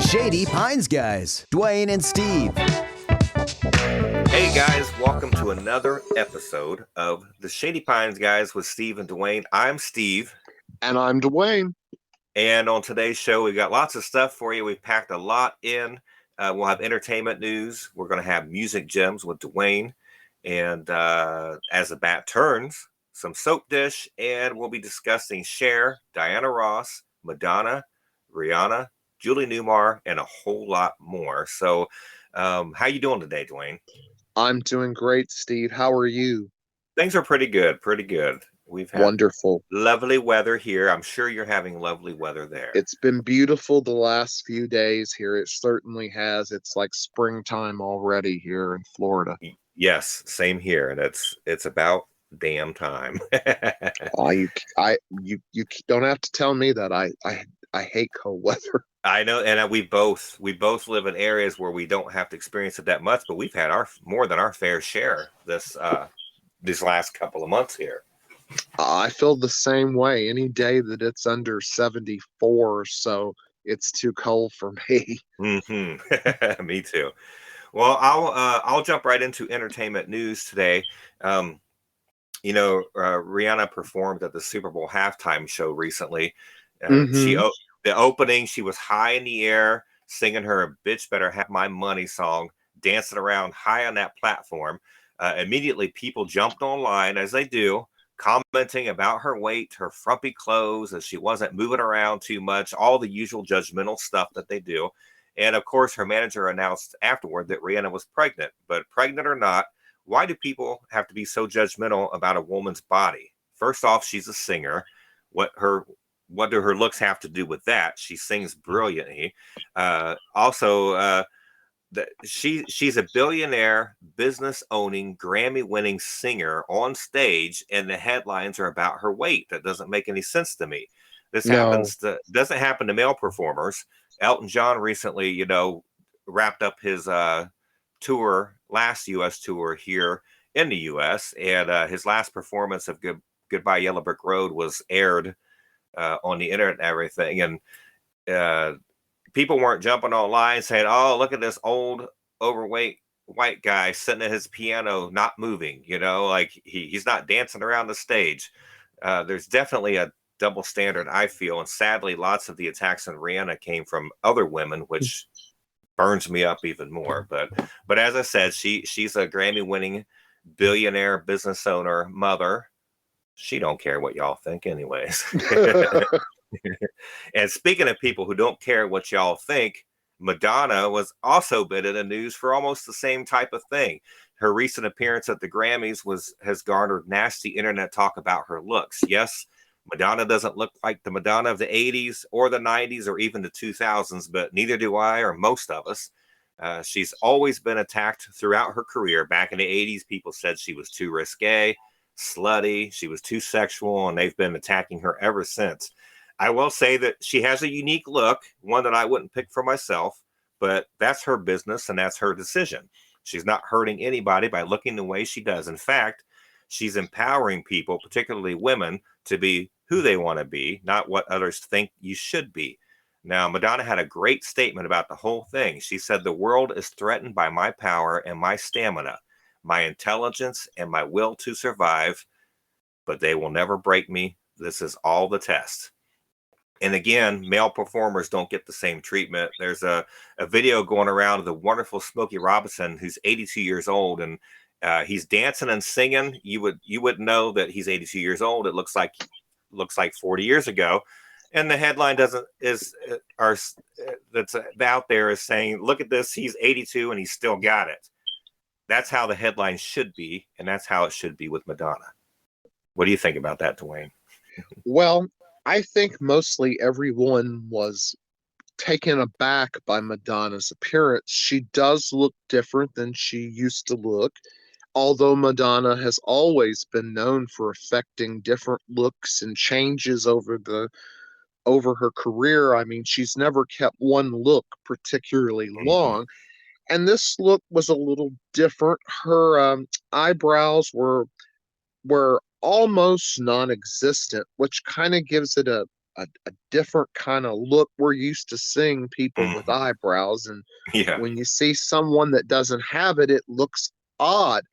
Shady Pines Guys, Dwayne and Steve. Hey guys, welcome to another episode of the Shady Pines Guys with Steve and Dwayne. I'm Steve. And I'm Dwayne. And on today's show, we've got lots of stuff for you. We've packed a lot in. We'll have entertainment news. We're going to have music gems with Dwayne. And as the bat turns, some soap dish. And we'll be discussing Cher, Diana Ross, Madonna, Rihanna, Julie Newmar, and a whole lot more. So how you doing today, Dwayne? I'm doing great, Steve. How are you? Things are pretty good, pretty good. We've had wonderful, lovely weather here. I'm sure you're having lovely weather there. It's been beautiful the last few days here. It certainly has. It's like springtime already here in Florida. Yes, same here, and it's about damn time. You don't have to tell me that. I hate cold weather. I know, and we both live in areas where we don't have to experience it that much, but we've had more than our fair share this last couple of months here. I feel the same way. Any day that it's under 74 or so, it's too cold for me. Mm-hmm. Me too. Well, I'll jump right into entertainment news today. Rihanna performed at the Super Bowl halftime show recently. The opening, she was high in the air, singing her "Bitch Better Have My Money" song, dancing around high on that platform. Immediately, people jumped online, as they do, commenting about her weight, her frumpy clothes, as she wasn't moving around too much, all the usual judgmental stuff that they do. And of course, her manager announced afterward that Rihanna was pregnant. But pregnant or not, why do people have to be so judgmental about a woman's body? First off, she's a singer. What do her looks have to do with that? She sings brilliantly. She's a billionaire, business-owning, Grammy-winning singer on stage, and the headlines are about her weight. That doesn't make any sense to me. This doesn't happen to male performers. Elton John recently, wrapped up his last U.S. tour here in the U.S., and his last performance of Goodbye Yellow Brick Road was aired on the internet and everything, and people weren't jumping online saying, "Oh, look at this old, overweight white guy sitting at his piano, not moving." Like he's not dancing around the stage. There's definitely a double standard, I feel, and sadly, lots of the attacks on Rihanna came from other women, which burns me up even more. But as I said, she's a Grammy-winning billionaire, business owner, mother. She don't care what y'all think, anyways. And speaking of people who don't care what y'all think, Madonna was also been in the news for almost the same type of thing. Her recent appearance at the Grammys has garnered nasty internet talk about her looks. Yes, Madonna doesn't look like the Madonna of the 80s or the 90s or even the 2000s, but neither do I or most of us. She's always been attacked throughout her career. Back in the 80s, people said she was too risque, slutty, she was too sexual, and they've been attacking her ever since. I will say that she has a unique look, one that I wouldn't pick for myself, but that's her business and that's her decision. She's not hurting anybody by looking the way she does. In fact, she's empowering people, particularly women, to be who they want to be, not what others think you should be. Now, Madonna had a great statement about the whole thing. She said, "The world is threatened by my power and my stamina, my intelligence and my will to survive, but they will never break me. This is all the test." And again, male performers don't get the same treatment. There's a video going around of the wonderful Smokey Robinson, who's 82 years old, and he's dancing and singing. You wouldn't know that he's 82 years old. It looks like 40 years ago. And the headline that's out there is saying, "Look at this, he's 82 and he's still got it." That's how the headline should be, and that's how it should be with Madonna. What do you think about that, Dwayne? Well, I think mostly everyone was taken aback by Madonna's appearance. She does look different than she used to look, although Madonna has always been known for affecting different looks and changes over her career. I mean, she's never kept one look particularly long. And this look was a little different. Her eyebrows were almost non-existent, which kind of gives it a a different kind of look. We're used to seeing people with Mhm. eyebrows, and Yeah. when you see someone that doesn't have it, it looks odd.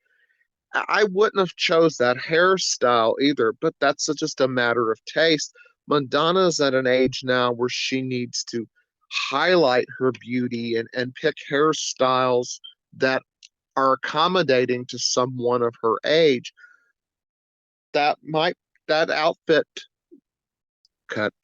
I wouldn't have chose that hairstyle either, but that's just a matter of taste. Madonna's at an age now where she needs to highlight her beauty and pick hairstyles that are accommodating to someone of her age. That might that outfit cut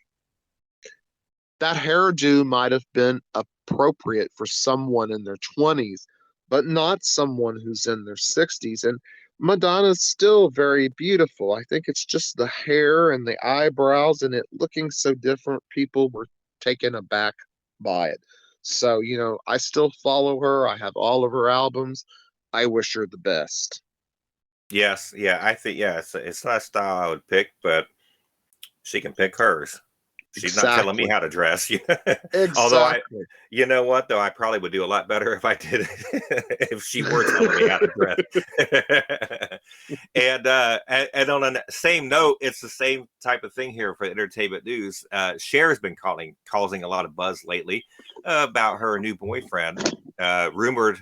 that hairdo might have been appropriate for someone in their 20s, but not someone who's in their 60s. And Madonna's still very beautiful. I think it's just the hair and the eyebrows and it looking so different. People were taken aback by it. So, I still follow her. I have all of her albums. I wish her the best. Yes. Yeah. I think, yeah, it's not a style I would pick, but she can pick hers. She's not telling me Exactly. how to dress. Although Exactly. you know what though, I probably would do a lot better if I did it if she were telling me how to dress. And on the same note, it's the same type of thing here for entertainment news. Cher has been causing a lot of buzz lately about her new boyfriend, rumored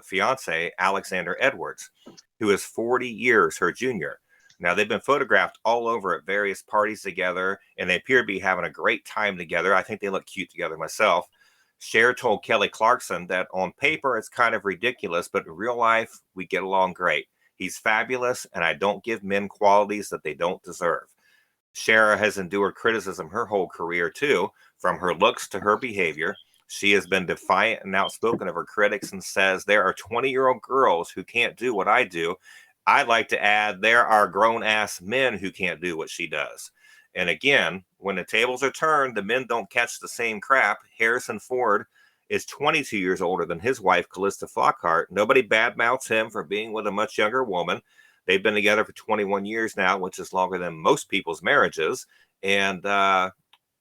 fiance Alexander Edwards, who is 40 years her junior. Now, they've been photographed all over at various parties together, and they appear to be having a great time together. I think they look cute together myself. Cher told Kelly Clarkson that on paper it's kind of ridiculous, but in real life, we get along great. He's fabulous, and I don't give men qualities that they don't deserve. Cher has endured criticism her whole career, too, from her looks to her behavior. She has been defiant and outspoken of her critics and says there are 20-year-old girls who can't do what I do. I'd like to add there are grown ass men who can't do what she does. And again, when the tables are turned, the men don't catch the same crap. Harrison Ford is 22 years older than his wife, Callista Flockhart. Nobody badmouths him for being with a much younger woman. They've been together for 21 years now, which is longer than most people's marriages. And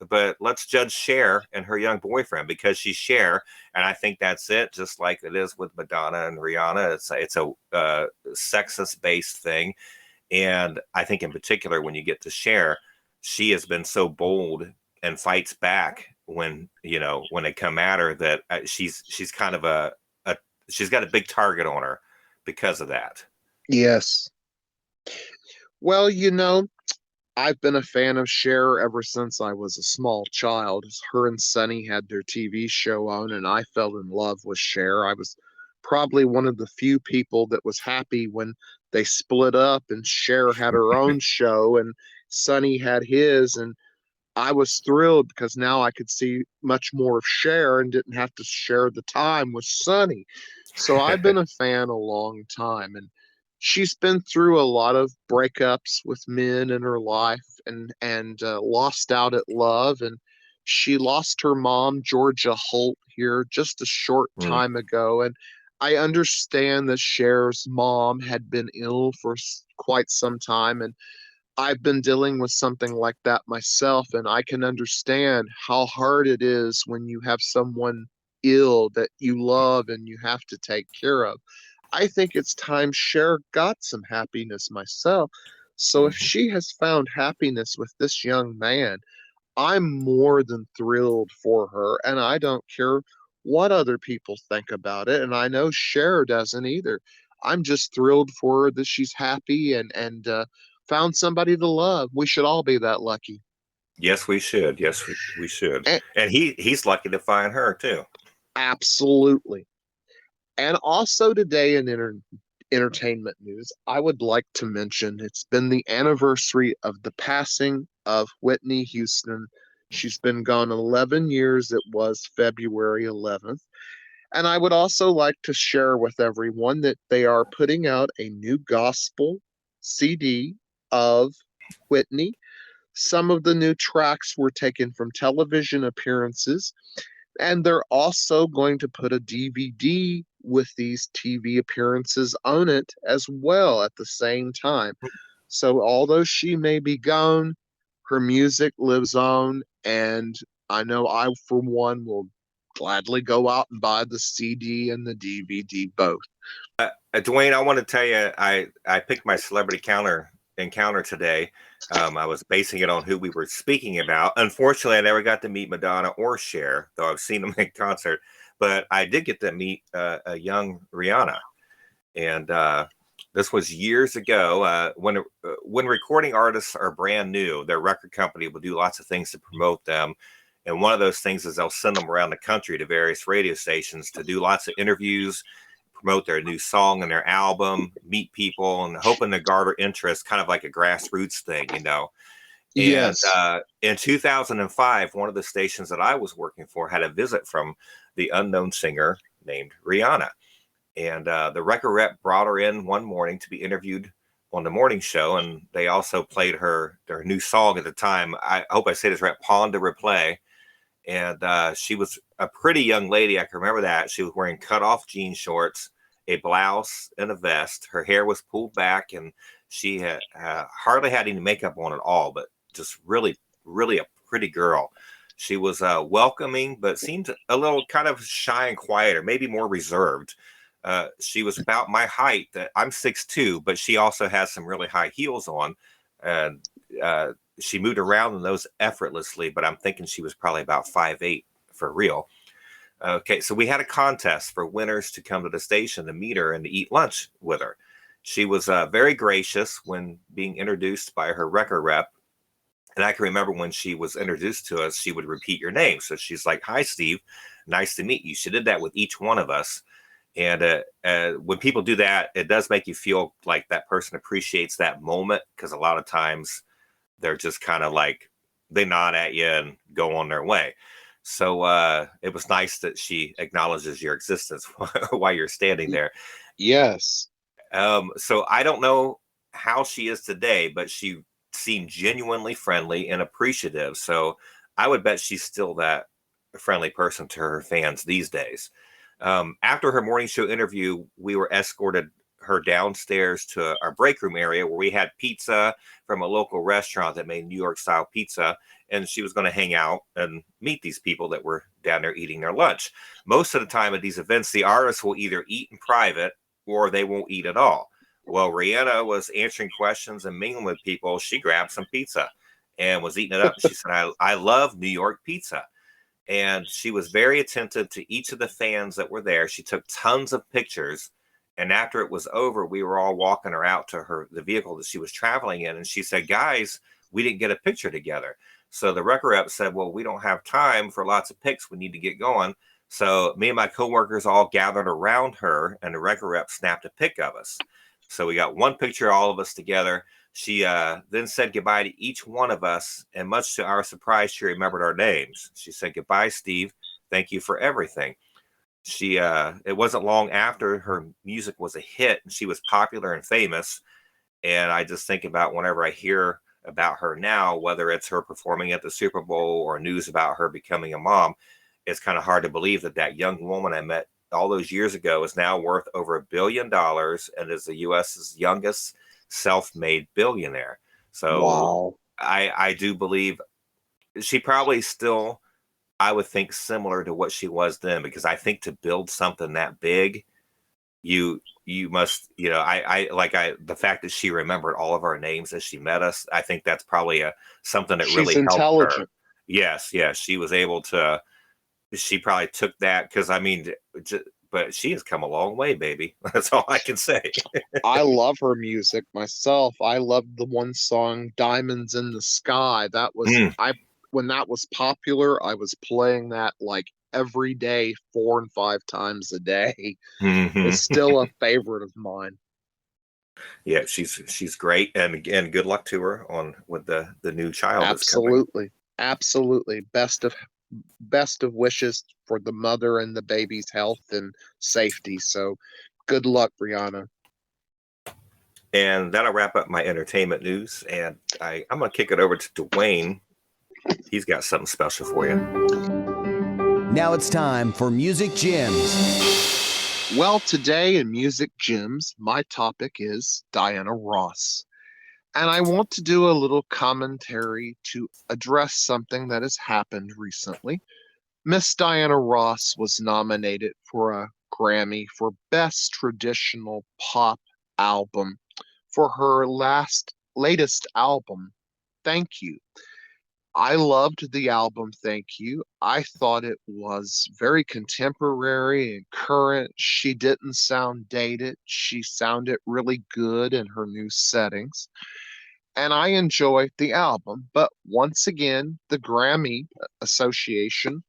but let's judge Cher and her young boyfriend because she's Cher, and I think that's it. Just like it is with Madonna and Rihanna, it's a sexist based thing, and I think in particular when you get to Cher, she has been so bold and fights back when when they come at her that she's kind of a she's got a big target on her because of that. Yes. Well, I've been a fan of Cher ever since I was a small child. Her and Sonny had their TV show on, and I fell in love with Cher. I was probably one of the few people that was happy when they split up and Cher had her own show and Sonny had his. And I was thrilled because now I could see much more of Cher and didn't have to share the time with Sonny. So I've been a fan a long time, and she's been through a lot of breakups with men in her life and lost out at love. And she lost her mom, Georgia Holt, here just a short Mm. time ago. And I understand that Cher's mom had been ill for quite some time, and I've been dealing with something like that myself, and I can understand how hard it is when you have someone ill that you love and you have to take care of. I think it's time Cher got some happiness myself. So if Mhm. she has found happiness with this young man, I'm more than thrilled for her, and I don't care what other people think about it, and I know Cher doesn't either. I'm just thrilled for her that she's happy and found somebody to love. We should all be that lucky. Yes, we should. Yes, we should. A- And he's lucky to find her too. Absolutely. And also today in entertainment news, I would like to mention it's been the anniversary of the passing of Whitney Houston. She's been gone 11 years. It was February 11th. And I would also like to share with everyone that they are putting out a new gospel CD of Whitney. Some of the new tracks were taken from television appearances, and they're also going to put a DVD with these TV appearances on it as well at the same time. So, although she may be gone, her music lives on, and I know I, for one, will gladly go out and buy the CD and the DVD both. Dwayne, I want to tell you, I picked my celebrity counter encounter today. I was basing it on who we were speaking about. Unfortunately, I never got to meet Madonna or Cher, though I've seen them in concert. But I did get to meet a young Rihanna, and this was years ago. When recording artists are brand new, their record company will do lots of things to promote them. And one of those things is they'll send them around the country to various radio stations to do lots of interviews, promote their new song and their album, meet people, and hoping to garner interest, kind of like a grassroots thing, you know. And Yes. in 2005, one of the stations that I was working for had a visit from the unknown singer named Rihanna. And the record rep brought her in one morning to be interviewed on the morning show. And they also played their new song at the time. I hope I say this right, Pon de Replay. And she was a pretty young lady. I can remember that. She was wearing cut-off jean shorts, a blouse, and a vest. Her hair was pulled back, and she had hardly had any makeup on at all, but just really, really a pretty girl. She was welcoming, but seemed a little kind of shy and quiet, or maybe more reserved. She was about my height. I'm 6'2", but she also has some really high heels on. And she moved around in those effortlessly, but I'm thinking she was probably about 5'8" for real. Okay, so we had a contest for winners to come to the station to meet her and to eat lunch with her. She was very gracious when being introduced by her record rep. And I can remember when she was introduced to us, she would repeat your name. So she's like, "Hi, Steve. Nice to meet you." She did that with each one of us. And when people do that, it does make you feel like that person appreciates that moment, because a lot of times they're just kind of like, they nod at you and go on their way. So it was nice that she acknowledges your existence while you're standing there. Yes. So I don't know how she is today, but she seemed genuinely friendly and appreciative. So I would bet she's still that friendly person to her fans these days. After her morning show interview, we were escorted her downstairs to our break room area where we had pizza from a local restaurant that made New York style pizza. And she was going to hang out and meet these people that were down there eating their lunch. Most of the time at these events, the artists will either eat in private or they won't eat at all. Well, Rihanna was answering questions and mingling with people. She grabbed some pizza and was eating it up. She said, I love New York pizza. And she was very attentive to each of the fans that were there. She took tons of pictures. And after it was over, we were all walking her out to the vehicle that she was traveling in. And she said, "Guys, we didn't get a picture together." So the record rep said, "Well, we don't have time for lots of pics. We need to get going." So me and my coworkers all gathered around her, and the record rep snapped a pic of us. So we got one picture, all of us together. She then said goodbye to each one of us. And much to our surprise, she remembered our names. She said, "Goodbye, Steve. Thank you for everything." It wasn't long after her music was a hit and she was popular and famous. And I just think about whenever I hear about her now, whether it's her performing at the Super Bowl or news about her becoming a mom, it's kind of hard to believe that that young woman I met all those years ago is now worth over $1 billion and is the U.S.'s youngest self-made billionaire. So Wow. I do believe she probably still, I would think, similar to what she was then, because I think to build something that big, you must, the fact that she remembered all of our names as she met us, I think that's probably something that She's really helped her. intelligent. Yes, she was able to. She probably took that, because I mean, but she has come a long way, baby. That's all I can say. I love her music myself. I loved the one song "Diamonds in the Sky." That was Mm. when that was popular, I was playing that like every day, 4 and 5 times a day. Mhm. It's still a favorite of mine. Yeah, she's great, and again, good luck to her with the new child that's coming. Absolutely. Absolutely. Best of wishes for the mother and the baby's health and safety. So good luck, Brianna. And that'll wrap up my entertainment news. And I'm gonna kick it over to Dwayne. He's got something special for you. Now it's time for Music Gems. Well, today in Music Gems, my topic is Diana Ross. And I want to do a little commentary to address something that has happened recently. Miss Diana Ross was nominated for a Grammy for Best Traditional Pop Album for her last latest album, Thank You. I loved the album, Thank You. I thought it was very contemporary and current. She didn't sound dated. She sounded really good in her new settings. And I enjoyed the album. But once again, the Grammy Association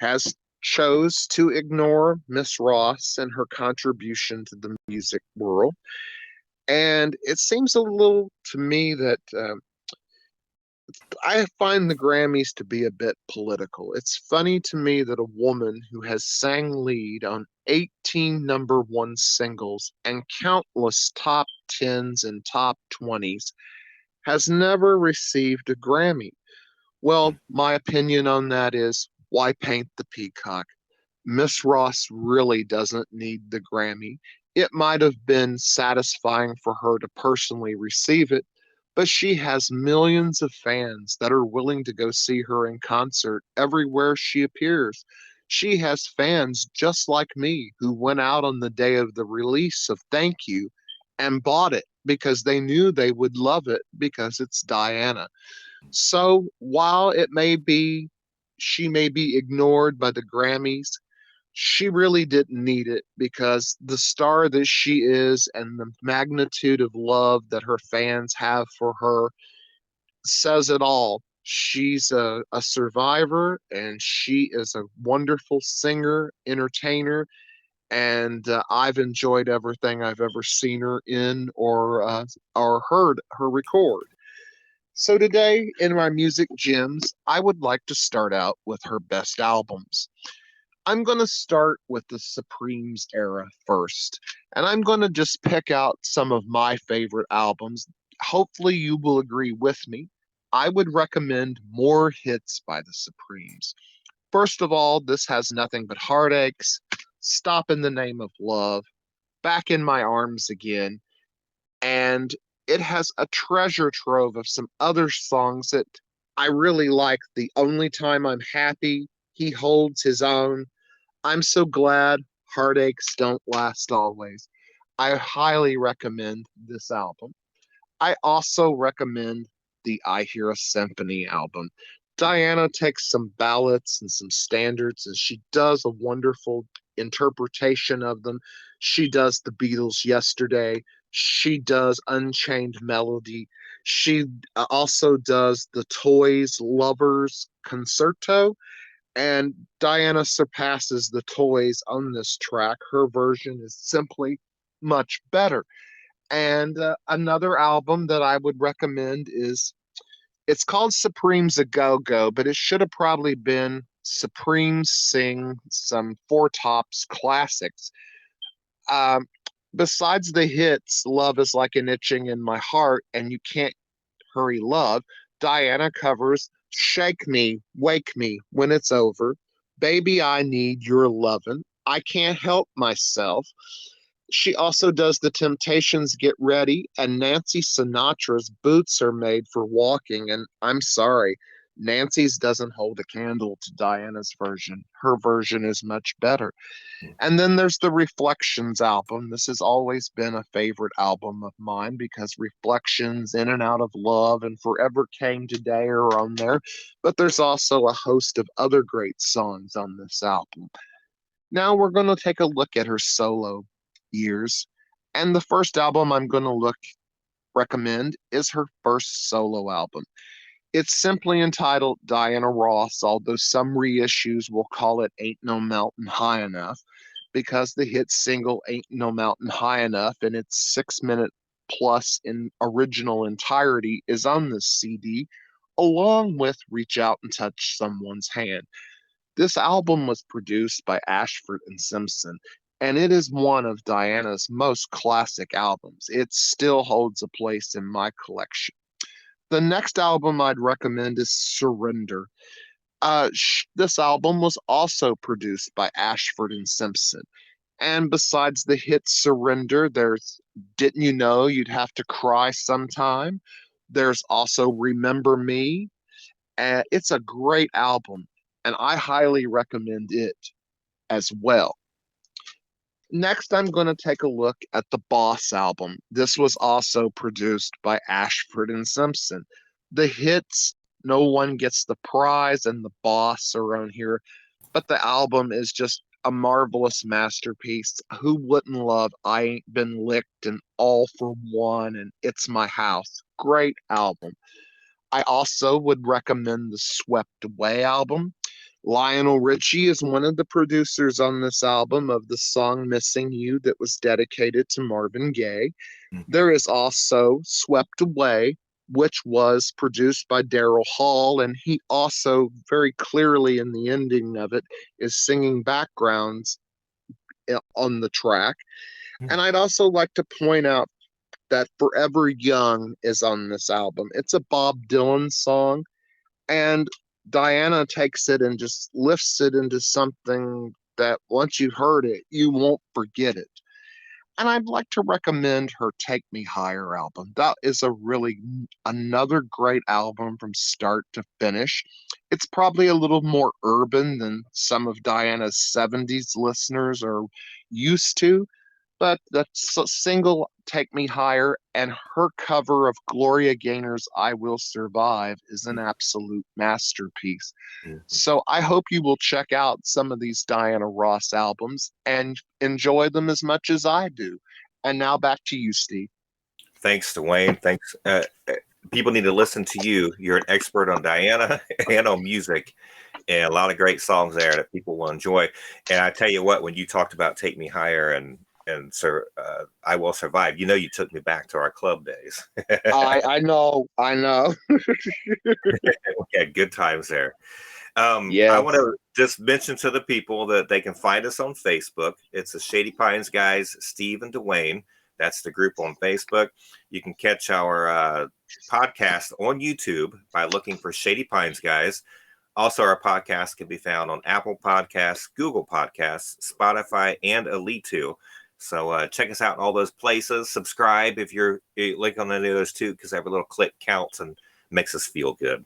has chose to ignore Miss Ross and her contribution to the music world. And it seems a little to me that I find the Grammys to be a bit political. It's funny to me that a woman who has sang lead on 18 number one singles and countless top 10s and top 20s has never received a Grammy. Well, my opinion on that is why paint the peacock? Miss Ross really doesn't need the Grammy. It might have been satisfying for her to personally receive it, but she has millions of fans that are willing to go see her in concert everywhere she appears. She has fans just like me who went out on the day of the release of Thank You and bought it because they knew they would love it because it's Diana. So while it may be she may be ignored by the Grammys, she really didn't need it because the star that she is and the magnitude of love that her fans have for her says it all. She's a survivor and she is a wonderful singer, entertainer, and I've enjoyed everything I've ever seen her in or heard her record. So today in my music gems, I would like to start out with her best albums. I'm going to start with the Supremes era first, and I'm going to just pick out some of my favorite albums. Hopefully, you will agree with me. I would recommend More Hits by the Supremes. First of all, this has nothing but heartaches, Stop in the Name of Love, Back in My Arms Again, and it has a treasure trove of some other songs that I really like. The Only Time I'm Happy, He Holds His Own, I'm So Glad, Heartaches Don't Last Always. I highly recommend this album. I also recommend the I Hear a Symphony album. Diana takes some ballads and some standards, and she does a wonderful interpretation of them. She does the Beatles Yesterday. She does Unchained Melody. She also does the Toys Lovers Concerto, and Diana surpasses the Toys on this track. Her version is simply much better. And another album that I would recommend is it's called Supremes A Go Go, but it should have probably been Supremes Sing Some Four Tops Classics. Um, Besides the hits, Love is Like an Itching in My Heart and You Can't Hurry Love, Diana covers Shake Me, Wake Me When It's Over, Baby I Need Your Lovin', I Can't Help Myself. She also does The Temptations Get Ready, and Nancy Sinatra's Boots Are Made for Walking. And I'm sorry, Nancy's doesn't hold a candle to Diana's version. Her version is much better. And then there's the Reflections album. This has always been a favorite album of mine because Reflections, In and Out of Love, and Forever Came Today are on there. But there's also a host of other great songs on this album. Now we're going to take a look at her solo years. And the first album I'm going to recommend is her first solo album. It's simply entitled Diana Ross, although some reissues will call it Ain't No Mountain High Enough, because the hit single Ain't No Mountain High Enough and its 6 minute plus in original entirety is on this CD, along with Reach Out and Touch Someone's Hand. This album was produced by Ashford and Simpson, and it is one of Diana's most classic albums. It still holds a place in my collection. The next album I'd recommend is Surrender. This album was also produced by Ashford and Simpson. And besides the hit Surrender, there's Didn't You Know You'd Have to Cry Sometime? There's also Remember Me. It's a great album, and I highly recommend it as well. Next, I'm going to take a look at the Boss album. This was also produced by Ashford and Simpson. The hits, No One Gets the Prize, and The Boss are on here, but the album is just a marvelous masterpiece. Who wouldn't love I Ain't Been Licked and All for One and It's My House? Great album. I also would recommend the Swept Away album. Lionel Richie is one of the producers on this album of the song Missing You that was dedicated to Marvin Gaye. There is also Swept Away, which was produced by Daryl Hall, and he also very clearly in the ending of it is singing backgrounds on the track. And I'd also like to point out that Forever Young is on this album. It's a Bob Dylan song, and Diana takes it and just lifts it into something that once you've heard it, you won't forget it. And I'd like to recommend her Take Me Higher album. That is a really another great album from start to finish. It's probably a little more urban than some of Diana's 70s listeners are used to, but the single Take Me Higher and her cover of Gloria Gaynor's I Will Survive is an absolute masterpiece. So I hope you will check out some of these Diana Ross albums and enjoy them as much as I do. And now back to you, Steve. Thanks, Dwayne. Thanks. People need to listen to you. You're an expert on Diana and on music, and a lot of great songs there that people will enjoy. And I tell you what, when you talked about Take Me Higher and I Will Survive, you took me back to our club days. I know. We had good times there. Yes. I want to just mention to the people that they can find us on Facebook. It's the Shady Pines guys, Steve and Dwayne. That's the group on Facebook. You can catch our podcast on YouTube by looking for Shady Pines guys. Also, our podcast can be found on Apple Podcasts, Google Podcasts, Spotify, and Elite2. So check us out in all those places. Subscribe if you link on any of those too, because every little click counts and makes us feel good.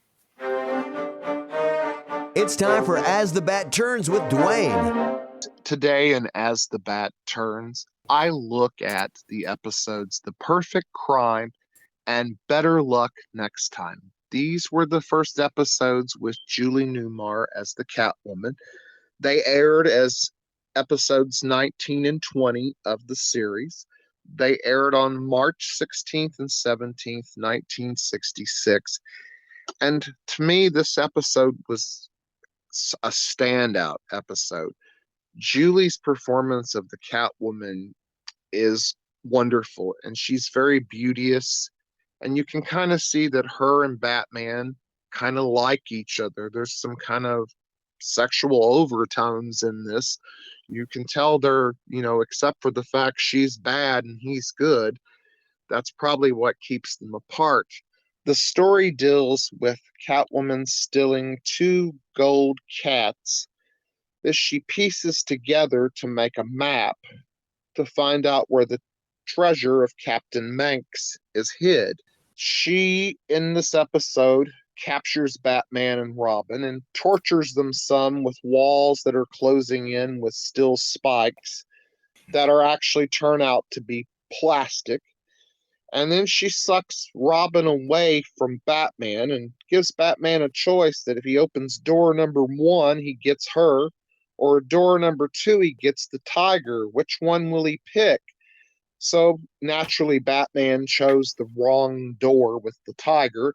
It's time for As the Bat Turns with Dwayne. Today, and As the Bat Turns, I look at the episodes The Perfect Crime and Better Luck Next Time. These were the first episodes with Julie Newmar as the Catwoman. They aired as episodes 19 and 20 of the series. They aired on March 16th and 17th, 1966. And to me, this episode was a standout episode. Julie's performance of the Catwoman is wonderful, and she's very beauteous. And you can kind of see that her and Batman kind of like each other. There's some kind of sexual overtones in this. You can tell they're, except for the fact she's bad and he's good, that's probably what keeps them apart. The story deals with Catwoman stealing 2 gold cats that she pieces together to make a map to find out where the treasure of Captain Manx is hid. She, in this episode, captures Batman and Robin and tortures them some with walls that are closing in with steel spikes that are actually turn out to be plastic. And then she sucks Robin away from Batman and gives Batman a choice that if he opens door number 1, he gets her, or door number 2, he gets the tiger. Which one will he pick? So naturally, Batman chose the wrong door with the tiger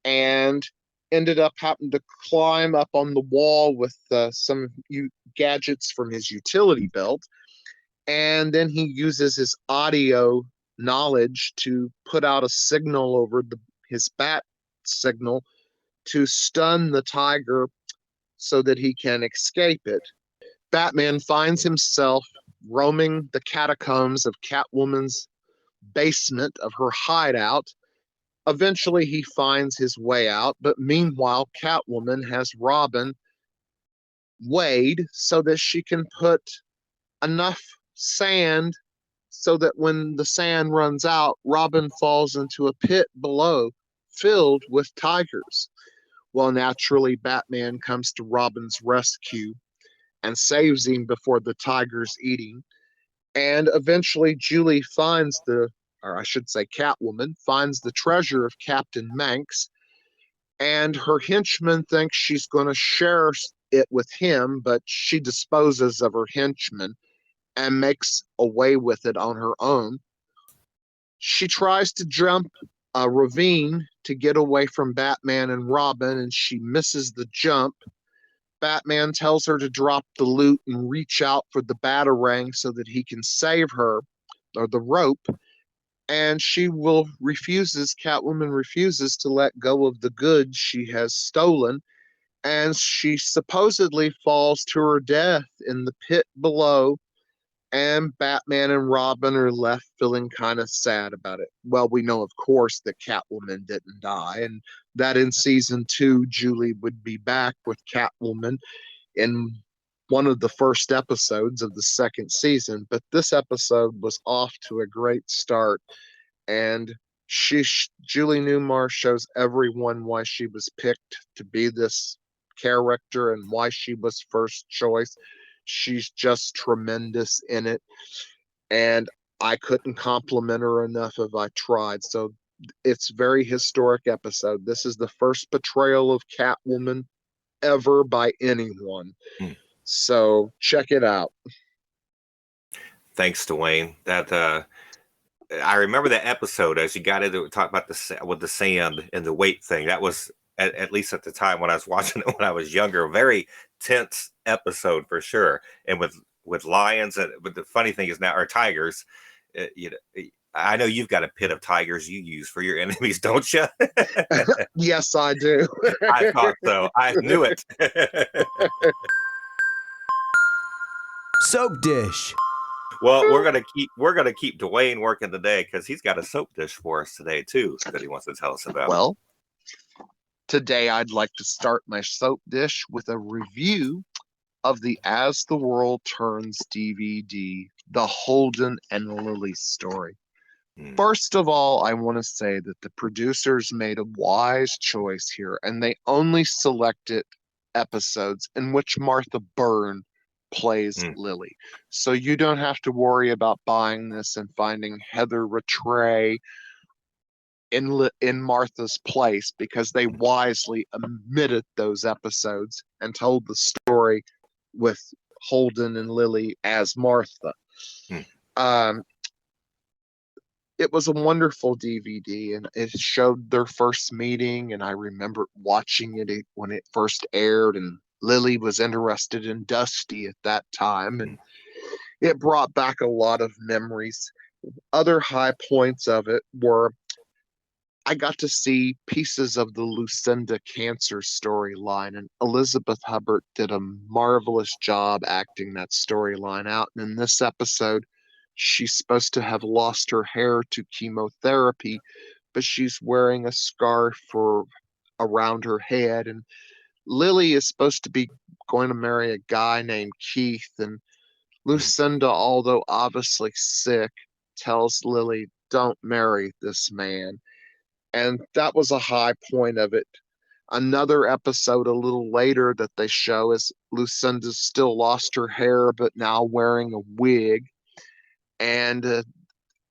and ended up having to climb up on the wall with some gadgets from his utility belt. And then he uses his audio knowledge to put out a signal over his bat signal to stun the tiger so that he can escape it. Batman finds himself roaming the catacombs of Catwoman's basement of her hideout. Eventually, he finds his way out, but meanwhile, Catwoman has Robin weighed so that she can put enough sand so that when the sand runs out, Robin falls into a pit below filled with tigers. Well, naturally, Batman comes to Robin's rescue and saves him before the tigers eat him. And eventually Julie finds or I should say Catwoman, finds the treasure of Captain Manx, and her henchman thinks she's going to share it with him, but she disposes of her henchman and makes away with it on her own. She tries to jump a ravine to get away from Batman and Robin, and she misses the jump. Batman tells her to drop the loot and reach out for the Batarang so that he can save her, or the rope. And Catwoman refuses to let go of the goods she has stolen, and she supposedly falls to her death in the pit below, and Batman and Robin are left feeling kind of sad about it. Well, we know, of course, that Catwoman didn't die, and that in season 2, Julie would be back with Catwoman in one of the first episodes of the second season. But this episode was off to a great start, and Julie Newmar shows everyone why she was picked to be this character and why she was first choice. She's just tremendous in it, and I couldn't compliment her enough if I tried. So it's a very historic episode. This is the first portrayal of Catwoman ever by anyone. So check it out. Thanks, Dwayne. That I remember that episode as you got into talk about the sand and the weight thing. That was at least at the time when I was watching it when I was younger, a very tense episode for sure. And with lions, but the funny thing is now, or tigers, I know you've got a pit of tigers you use for your enemies, don't you? Yes, I do. I thought so. I knew it. Soap dish. Well, we're gonna keep Dwayne working today because he's got a soap dish for us today too that he wants to tell us about. Well, today I'd like to start my soap dish with a review of the As the World Turns DVD, the Holden and Lily story. First of all, I want to say that the producers made a wise choice here, and they only selected episodes in which Martha Byrne plays Lily. So you don't have to worry about buying this and finding Heather Rattray in Martha's place, because they wisely omitted those episodes and told the story with Holden and Lily as Martha. It was a wonderful DVD, and it showed their first meeting, and I remember watching it when it first aired, and Lily was interested in Dusty at that time, and it brought back a lot of memories. Other high points of it were I got to see pieces of the Lucinda cancer storyline, and Elizabeth Hubbard did a marvelous job acting that storyline out. And in this episode, she's supposed to have lost her hair to chemotherapy, but she's wearing a scarf around her head. And Lily is supposed to be going to marry a guy named Keith, and Lucinda, although obviously sick, tells Lily, "Don't marry this man." And that was a high point of it. Another episode a little later that they show is Lucinda's still lost her hair, but now wearing a wig. And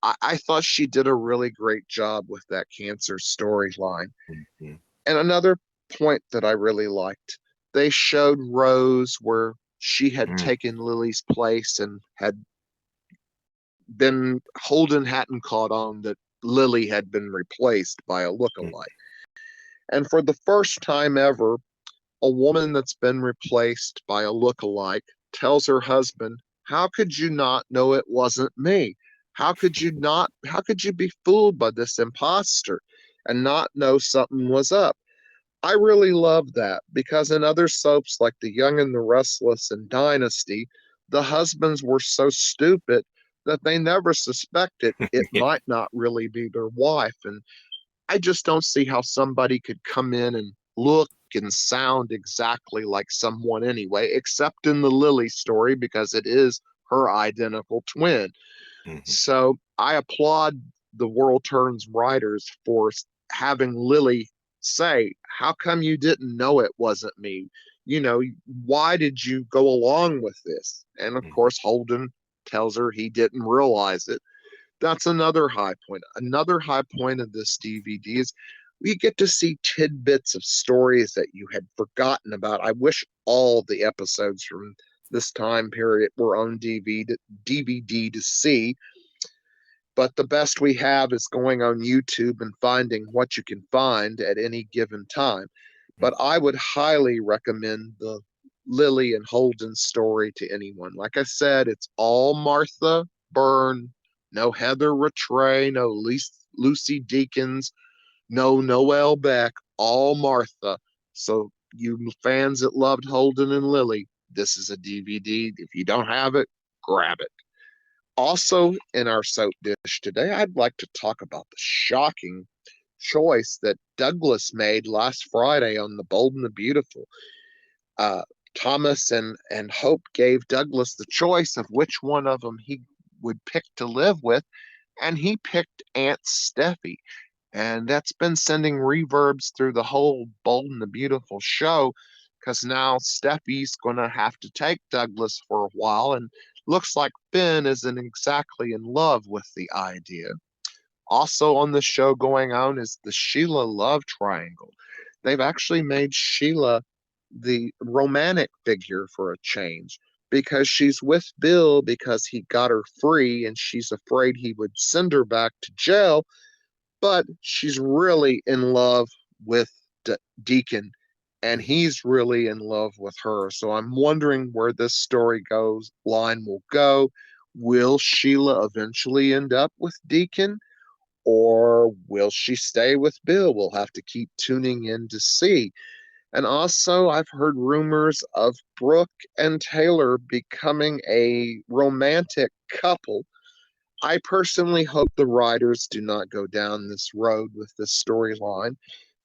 I thought she did a really great job with that cancer storyline. And another point that I really liked, they showed Rose where she had taken Lily's place and Holden hadn't caught on that Lily had been replaced by a lookalike. And for the first time ever, a woman that's been replaced by a lookalike tells her husband, "How could you not know it wasn't me? How could you be fooled by this imposter and not know something was up?" I really love that, because in other soaps like The Young and the Restless and Dynasty, the husbands were so stupid that they never suspected it might not really be their wife. And I just don't see how somebody could come in and look and sound exactly like someone anyway, except in the Lily story, because it is her identical twin. So I applaud the World Turns writers for having Lily say, "How come you didn't know it wasn't me? Why did you go along with this?" And of course, Holden tells her he didn't realize it. That's another high point. Another high point of this DVD is we get to see tidbits of stories that you had forgotten about. I wish all the episodes from this time period were on DVD to see, but the best we have is going on YouTube and finding what you can find at any given time. But I would highly recommend the Lily and Holden story to anyone. Like I said, it's all Martha Byrne, no Heather Rattray, no Lucy Deakins, no Noel Beck, all Martha. So you fans that loved Holden and Lily, this is a DVD. If you don't have it, grab it. Also in our soap dish today, I'd like to talk about the shocking choice that Douglas made last Friday on The Bold and the Beautiful. Thomas and Hope gave Douglas the choice of which one of them he would pick to live with, and he picked Aunt Steffi. And that's been sending reverbs through the whole Bold and the Beautiful show, because now Steffi's going to have to take Douglas for a while, and looks like Finn isn't exactly in love with the idea. Also on the show going on is the Sheila love triangle. They've actually made Sheila the romantic figure for a change, because she's with Bill because he got her free and she's afraid he would send her back to jail, but she's really in love with Deacon, and he's really in love with her. So I'm wondering where this line will go. Will Sheila eventually end up with Deacon, or will she stay with Bill? We'll have to keep tuning in to see. And also, I've heard rumors of Brooke and Taylor becoming a romantic couple. I personally hope the writers do not go down this road with this storyline,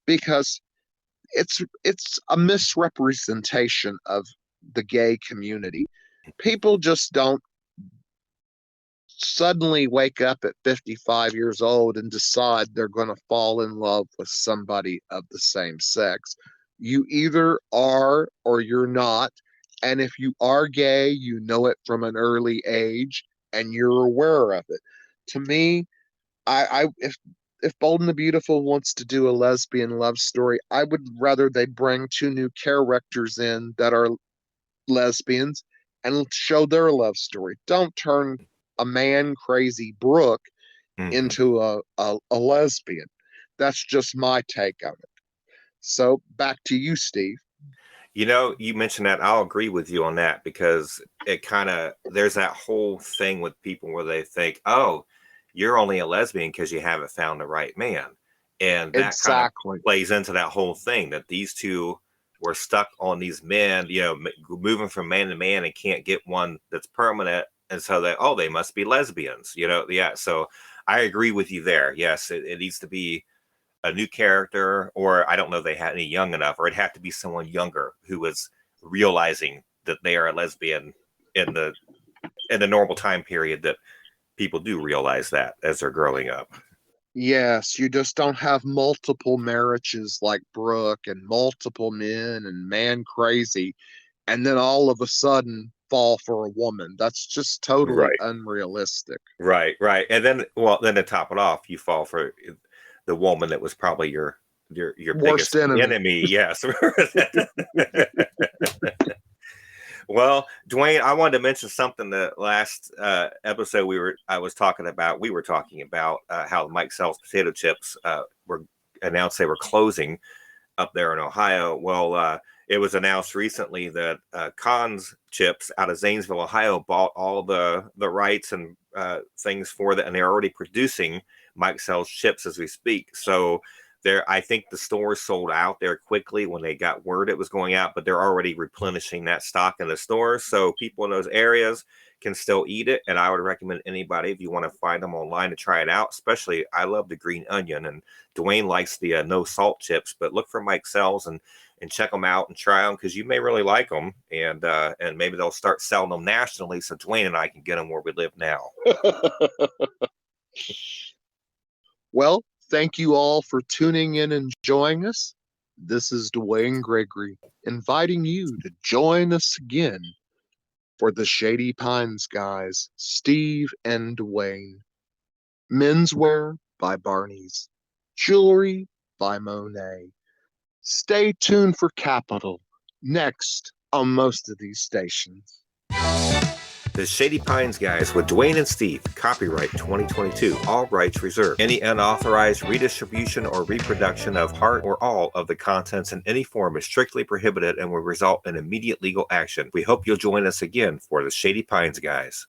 because it's a misrepresentation of the gay community. People just don't suddenly wake up at 55 years old and decide they're going to fall in love with somebody of the same sex. You either are or you're not. And if you are gay, you know it from an early age and you're aware of it. To me, if Bold and the Beautiful wants to do a lesbian love story, I would rather they bring two new characters in that are lesbians and show their love story. Don't turn a man crazy Brooke into a lesbian. That's just my take on it. So back to you, Steve. You know, you mentioned that. I'll agree with you on that, because there's that whole thing with people where they think, oh, you're only a lesbian because you haven't found the right man. And that kind of plays into that whole thing, that these two were stuck on these men, moving from man to man and can't get one that's permanent. And so they must be lesbians, Yeah. So I agree with you there. Yes, it needs to be a new character, or I don't know if they had any young enough, or it'd have to be someone younger who was realizing that they are a lesbian in the normal time period that people do realize that as they're growing up. Yes, you just don't have multiple marriages like Brooke and multiple men and man crazy, and then all of a sudden fall for a woman. That's just totally unrealistic. Right. And then to top it off, you fall for the woman that was probably your worst biggest enemy. Yes. Well, Dwayne, I wanted to mention something. The last episode we were talking about how Mike Sells potato chips were announced they were closing up there in Ohio. Well, it was announced recently that Conn's Chips out of Zanesville, Ohio, bought all the rights and things for that, and they're already producing Mike Sells chips as we speak. So I think the stores sold out there quickly when they got word it was going out, but they're already replenishing that stock in the stores. So people in those areas can still eat it. And I would recommend anybody, if you want to find them online, to try it out. Especially, I love the green onion, and Dwayne likes the no salt chips, but look for Mike Sells and check them out and try them, because you may really like them, and maybe they'll start selling them nationally so Dwayne and I can get them where we live now. Well, thank you all for tuning in and joining us. This is Dwayne Gregory inviting you to join us again For the Shady Pines guys, Steve and Dwayne. Menswear by Barney's. Jewelry by Monet. Stay tuned for Capital next on most of these stations. The Shady Pines Guys with Dwayne and Steve, copyright 2022, all rights reserved. Any unauthorized redistribution or reproduction of part or all of the contents in any form is strictly prohibited and will result in immediate legal action. We hope you'll join us again for the Shady Pines Guys.